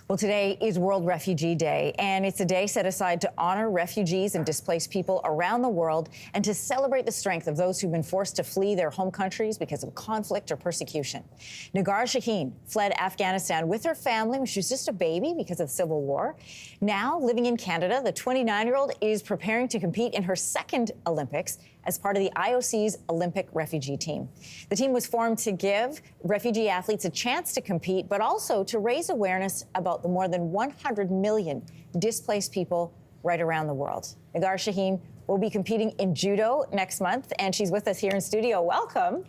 Well, today is World Refugee Day, and it's a day set aside to honor refugees and displaced people around the world and to celebrate the strength of those who've been forced to flee their home countries because of conflict or persecution. Nagar Shaheen fled Afghanistan with her family when she was just a baby because of the civil war. Now, living in Canada, the 29-year-old is preparing to compete in her second Olympics as part of the IOC's Olympic refugee team. The team was formed to give refugee athletes a chance to compete, but also to raise awareness about the more than 100 million displaced people right around the world. Nagar Shaheen will be competing in judo next month, and she's with us here in studio. Welcome.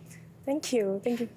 Thank you. Thank you.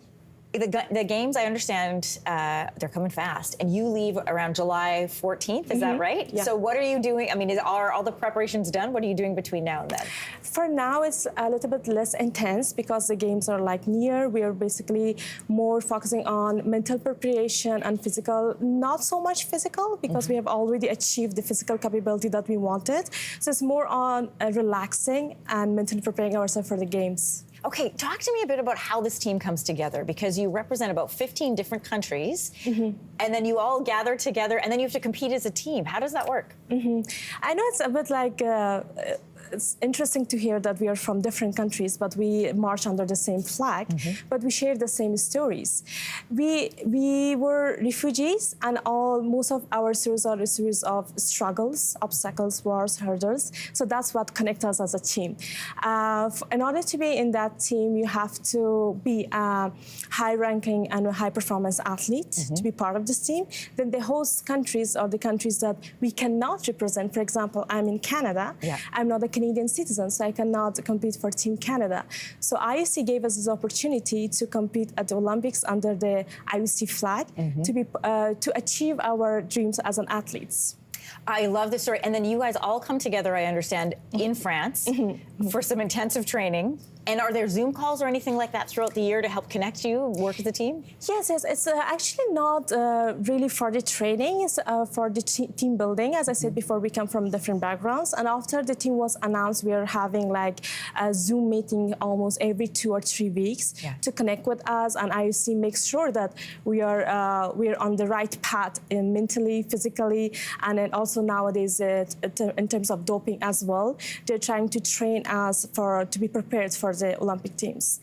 The games, I understand, they're coming fast, and you leave around July 14th, is that right? Yeah. So what are you doing? I mean, are all the preparations done? What are you doing between now and then? For now, it's a little bit less intense because the games are like near. We are basically more focusing on mental preparation and physical, not so much physical because we have already achieved the physical capability that we wanted. So it's more on relaxing and mentally preparing ourselves for the games. Okay, talk to me a bit about how this team comes together, because you represent about 15 different countries, and then you all gather together, and then you have to compete as a team. How does that work? I know it's a bit like, it's interesting to hear that we are from different countries, but we march under the same flag, but we share the same stories. We were refugees, and most of our stories are a series of struggles, obstacles, wars, hurdles. So that's what connects us as a team. In order to be in that team, you have to be a high-ranking and a high-performance athlete to be part of this team. Then the host countries are the countries that we cannot represent. For example, I'm in Canada. I'm not a Canadian citizen, so I cannot compete for Team Canada. So IOC gave us this opportunity to compete at the Olympics under the IOC flag to achieve our dreams as an athletes. I love this story. And then you guys all come together, I understand, in France for some intensive training. And are there Zoom calls or anything like that throughout the year to help connect you, work as a team? Yes. It's actually not really for the training. It's for the team building. As I said before, we come from different backgrounds. And after the team was announced, we are having like a Zoom meeting almost every 2 or 3 weeks to connect with us. And IOC makes sure that we are on the right path mentally, physically, and then also nowadays in terms of doping as well. They're trying to train us to be prepared for the Olympic teams.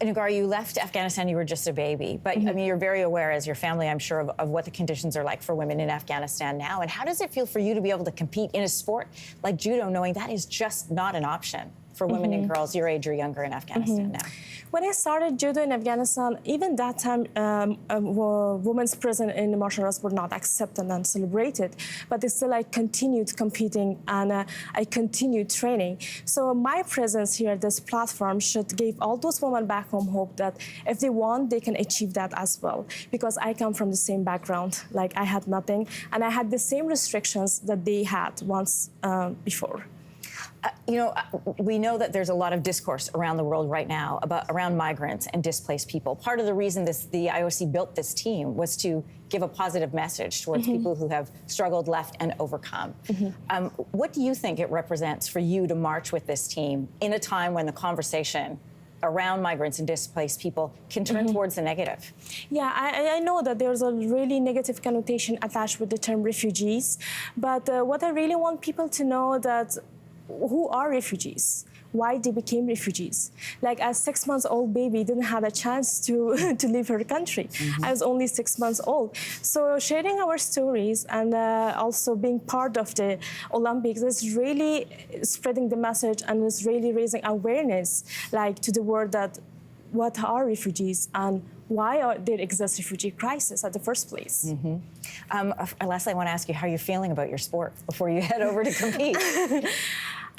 Nagar, you left Afghanistan, you were just a baby, but I mean, you're very aware, as your family, I'm sure, of what the conditions are like for women in Afghanistan now. And how does it feel for you to be able to compete in a sport like judo, knowing that is just not an option for women and girls your age or younger in Afghanistan now? When I started judo in Afghanistan, even that time, women's presence in the martial arts were not accepted and celebrated, but still I continued competing and I continued training. So my presence here at this platform should give all those women back home hope that if they want, they can achieve that as well. Because I come from the same background, like I had nothing, and I had the same restrictions that they had once before. You know, we know that there's a lot of discourse around the world right now around migrants and displaced people. Part of the reason the IOC built this team was to give a positive message towards people who have struggled, left, and overcome. What do you think it represents for you to march with this team in a time when the conversation around migrants and displaced people can turn towards the negative? Yeah, I know that there's a really negative connotation attached with the term refugees, but what I really want people to know that who are refugees? Why they became refugees? Like a 6-month-old baby didn't have a chance to leave her country. I was only 6 months old. So sharing our stories and also being part of the Olympics is really spreading the message and is really raising awareness, like to the world that what are refugees and why there exists refugee crisis at the first place. Lastly, I want to ask you how you're feeling about your sport before you head over to compete.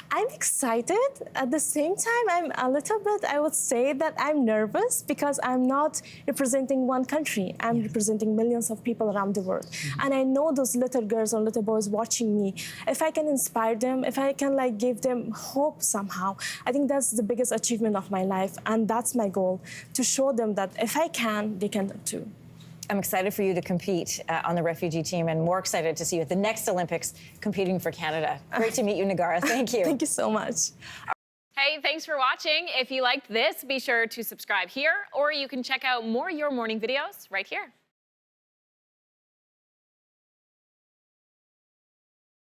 I'm excited. At the same time, I'm a little bit, I would say that I'm nervous because I'm not representing one country. I'm representing millions of people around the world. And I know those little girls or little boys watching me, if I can inspire them, if I can like give them hope somehow, I think that's the biggest achievement of my life. And that's my goal, to show them that if I can, they can too. I'm excited for you to compete on the refugee team, and more excited to see you at the next Olympics competing for Canada. Great to meet you, Nagar. Thank you. Thank you so much. Hey, thanks for watching. If you liked this, be sure to subscribe here, or you can check out more Your Morning videos right here.